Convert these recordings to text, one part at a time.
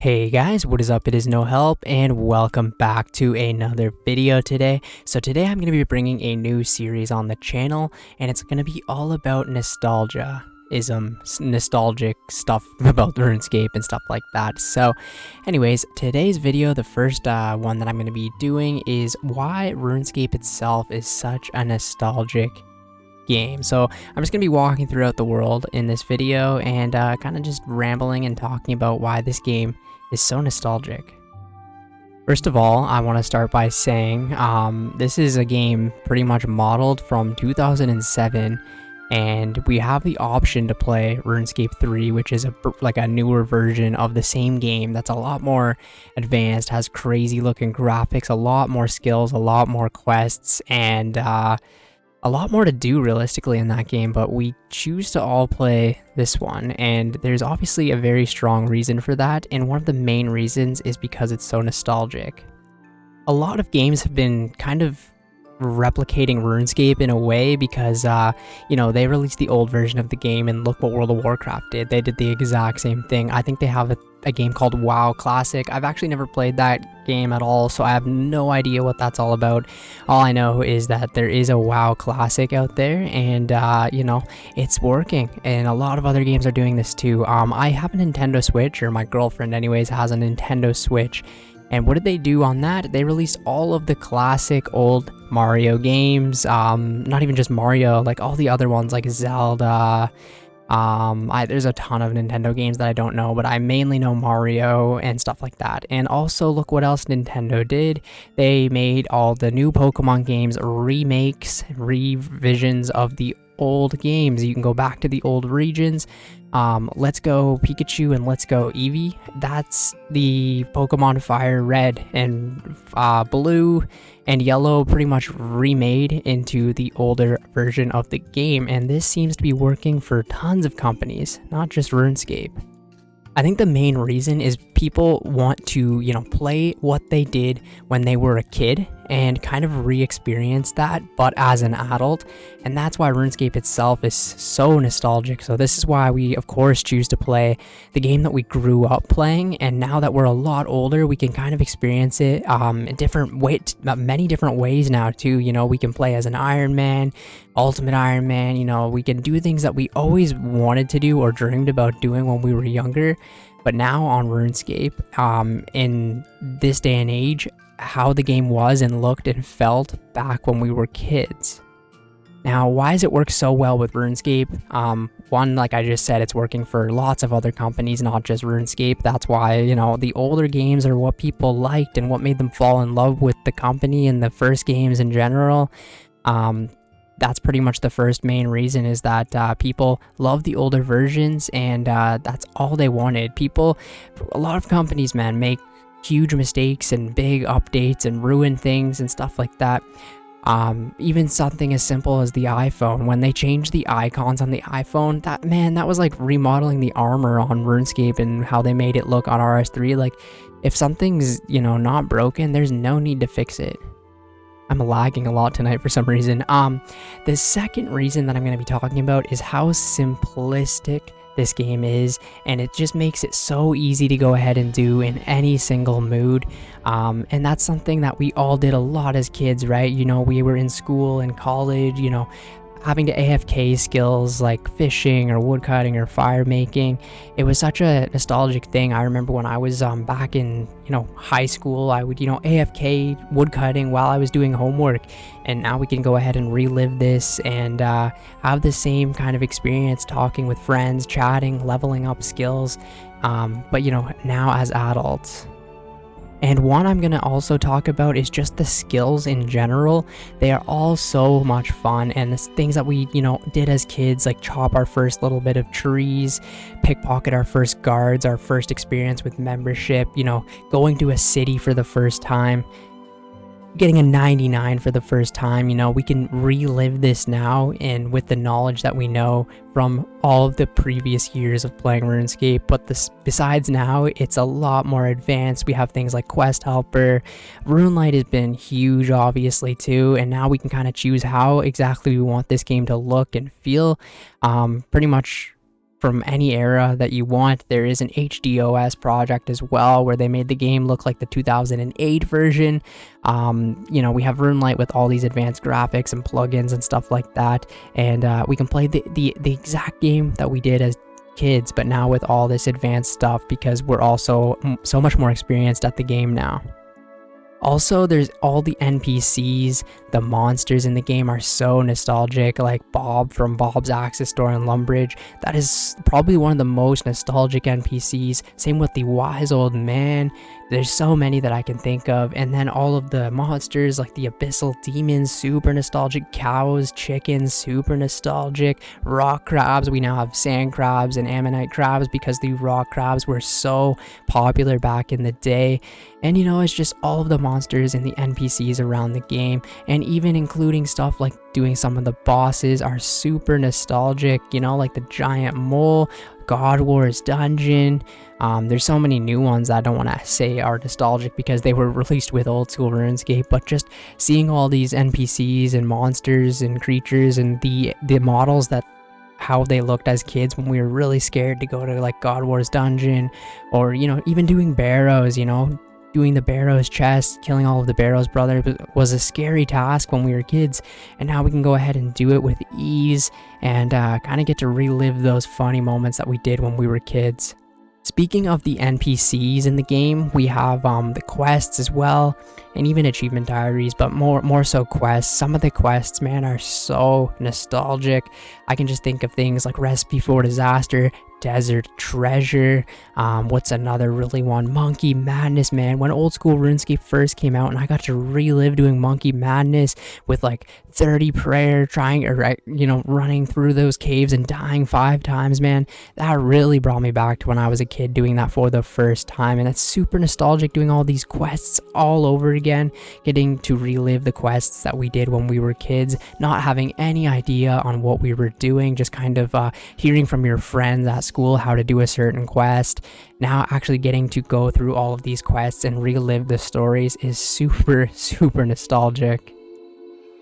Hey guys, what is up? It is No Help and welcome back to another video today. So today I'm going to be bringing a new series on the channel and it's going to be all about nostalgic stuff about RuneScape and stuff like that. So anyways, today's video, the first one that I'm going to be doing is why RuneScape itself is such a nostalgic game. So I'm just going to be walking throughout the world in this video and kind of just rambling and talking about why this game is so nostalgic. First of all, I want to start by saying this is a game pretty much modeled from 2007, and we have the option to play RuneScape 3, which is a newer version of the same game that's a lot more advanced, has crazy looking graphics, a lot more skills, a lot more quests, and a lot more to do realistically in that game, but we choose to all play this one, and there's obviously a very strong reason for that, and one of the main reasons is because it's so nostalgic. A lot of games have been kind of replicating RuneScape in a way because they released the old version of the game, and look what World of Warcraft did. They did the exact same thing. I think they have a game called WoW Classic. I've actually never played that game at all, so I have no idea what that's all about. All I know is that there is a WoW Classic out there, and it's working, and a lot of other games are doing this too. I have a Nintendo Switch, or my girlfriend anyways has a Nintendo Switch. And what did they do on that? They released all of the classic old Mario games, not even just Mario, like all the other ones like Zelda. There's a ton of Nintendo games that I don't know, but I mainly know Mario and stuff like that. And also, look what else Nintendo did. They made all the new Pokemon games remakes, revisions of the old games. You can go back to the old regions. Let's Go Pikachu and Let's Go Eevee. That's the Pokemon Fire Red and Blue and Yellow, pretty much remade into the older version of the game, and this seems to be working for tons of companies, not just RuneScape. I think the main reason is people want to, play what they did when they were a kid and kind of re-experience that, but as an adult. And that's why RuneScape itself is so nostalgic. So this is why we, of course, choose to play the game that we grew up playing. And now that we're a lot older, we can kind of experience it in many different ways now too. We can play as an Iron Man, Ultimate Iron Man. We can do things that we always wanted to do or dreamed about doing when we were younger. But now on RuneScape, in this day and age, how the game was and looked and felt back when we were kids. Now, why does it work so well with RuneScape? One, like I just said, it's working for lots of other companies, not just RuneScape. That's why, the older games are what people liked and what made them fall in love with the company and the first games in general. That's pretty much the first main reason, is that people love the older versions, and that's all they wanted. A lot of companies, man, make huge mistakes and big updates and ruin things and stuff like that. Even something as simple as the iPhone, when they changed the icons on the iPhone, that was like remodeling the armor on RuneScape and how they made it look on RS3. Like, if something's, not broken, there's no need to fix it. I'm lagging a lot tonight for some reason. The second reason that I'm going to be talking about is how simplistic this game is, and it just makes it so easy to go ahead and do in any single mood. And that's something that we all did a lot as kids, right? We were in school and college, having to AFK skills like fishing or woodcutting or fire making. It was such a nostalgic thing. I remember when I was back in high school, I would AFK woodcutting while I was doing homework, and now we can go ahead and relive this and have the same kind of experience talking with friends, chatting, leveling up skills, but now as adults. And one I'm going to also talk about is just the skills in general. They are all so much fun, and the things that we, did as kids, like chop our first little bit of trees, pickpocket our first guards, our first experience with membership, going to a city for the first time, getting a 99 for the first time. We can relive this now, and with the knowledge that we know from all of the previous years of playing RuneScape. But besides now, it's a lot more advanced. We have things like Quest Helper. RuneLight has been huge, obviously, too, and now we can kind of choose how exactly we want this game to look and feel. Pretty much from any era that you want. There is an HDOS project as well, where they made the game look like the 2008 version. You know, we have RuneLite with all these advanced graphics and plugins and stuff like that, and we can play the exact game that we did as kids, but now with all this advanced stuff, because we're also so much more experienced at the game now. Also, there's all the NPCs, the monsters in the game are so nostalgic, like Bob from Bob's Access Store in Lumbridge. That is probably one of the most nostalgic NPCs. Same with the Wise Old Man. There's so many that I can think of. And then all of the monsters, like the Abyssal Demons, super nostalgic. Cows, chickens, super nostalgic. Rock crabs, we now have sand crabs and ammonite crabs because the rock crabs were so popular back in the day. And you know, it's just all of the monsters and the NPCs around the game, and even including stuff like doing some of the bosses are super nostalgic, you know, like the giant mole, God War's dungeon. There's so many new ones that I don't want to say are nostalgic because they were released with old school RuneScape, but just seeing all these NPCs and monsters and creatures and the models that how they looked as kids when we were really scared to go to like God War's dungeon, or you know, even doing Barrows, you know, doing the Barrows chest, killing all of the Barrows brothers was a scary task when we were kids, and now we can go ahead and do it with ease and kind of get to relive those funny moments that we did when we were kids. Speaking of the NPCs in the game, we have the quests as well, and even achievement diaries, but more so quests. Some of the quests, man, are so nostalgic. I can just think of things like Recipe for Disaster, Desert Treasure, what's another really one? Monkey Madness, man. When old school RuneScape first came out and I got to relive doing Monkey Madness with like 30 prayer, trying, or you know, running through those caves and dying 5 times, man, that really brought me back to when I was a kid doing that for the first time. And that's super nostalgic, doing all these quests all over again, getting to relive the quests that we did when we were kids, not having any idea on what we were doing, just kind of hearing from your friends at school how to do a certain quest. Now actually getting to go through all of these quests and relive the stories is super nostalgic.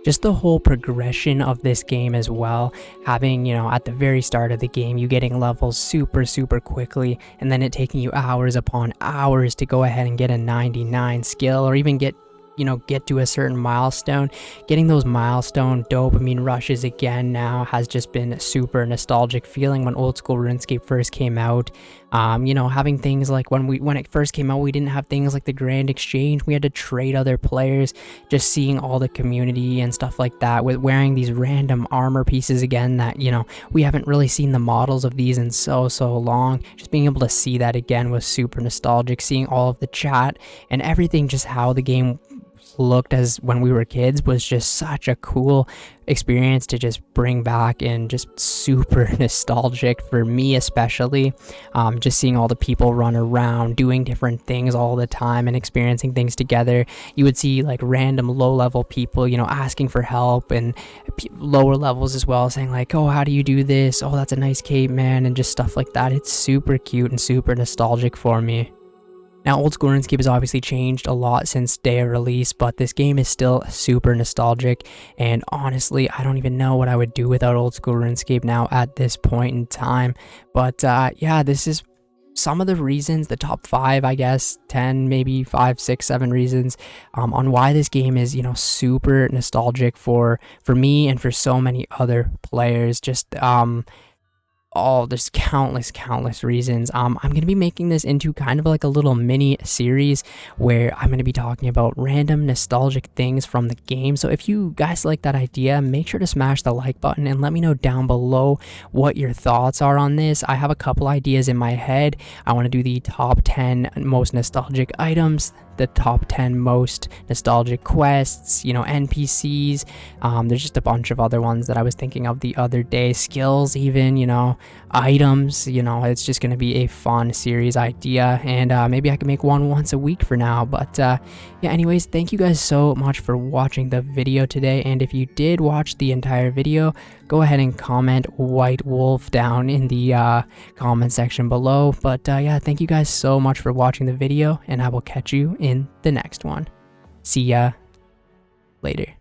Just the whole progression of this game as well, having, you know, at the very start of the game, you getting levels super quickly, and then it taking you hours upon hours to go ahead and get a 99 skill, or even get to a certain milestone. Getting those milestone dopamine rushes again now has just been a super nostalgic feeling. When old school RuneScape first came out, you know, having things like when it first came out, we didn't have things like the Grand Exchange. We had to trade other players. Just seeing all the community and stuff like that, with wearing these random armor pieces again that, you know, we haven't really seen the models of these in so long. Just being able to see that again was super nostalgic. Seeing all of the chat and everything, just how the game looked as when we were kids, was just such a cool experience to just bring back, and just super nostalgic for me especially. Just seeing all the people run around doing different things all the time and experiencing things together. You would see like random low level people, you know, asking for help, and lower levels as well, saying like, oh, how do you do this? Oh, that's a nice cape, man, and just stuff like that. It's super cute and super nostalgic for me. Now, old school RuneScape has obviously changed a lot since day of release, but this game is still super nostalgic, and honestly, I don't even know what I would do without old school RuneScape now at this point in time. But yeah, this is some of the reasons, the top 5, I guess, 10, maybe 5, 6, 7 reasons on why this game is, you know, super nostalgic for me and for so many other players. Just there's countless reasons. I'm going to be making this into kind of like a little mini series where I'm going to be talking about random nostalgic things from the game. So if you guys like that idea, make sure to smash the like button and let me know down below what your thoughts are on this. I have a couple ideas in my head. I want to do the top 10 most nostalgic items, the top 10 most nostalgic quests, you know, NPCs. There's just a bunch of other ones that I was thinking of the other day, skills even, you know, items. You know, it's just going to be a fun series idea, and maybe I can make one once a week for now. But yeah, anyways, thank you guys so much for watching the video today, and if you did watch the entire video, go ahead and comment White Wolf down in the comment section below. But yeah, thank you guys so much for watching the video, and I will catch you in the next one. See ya later.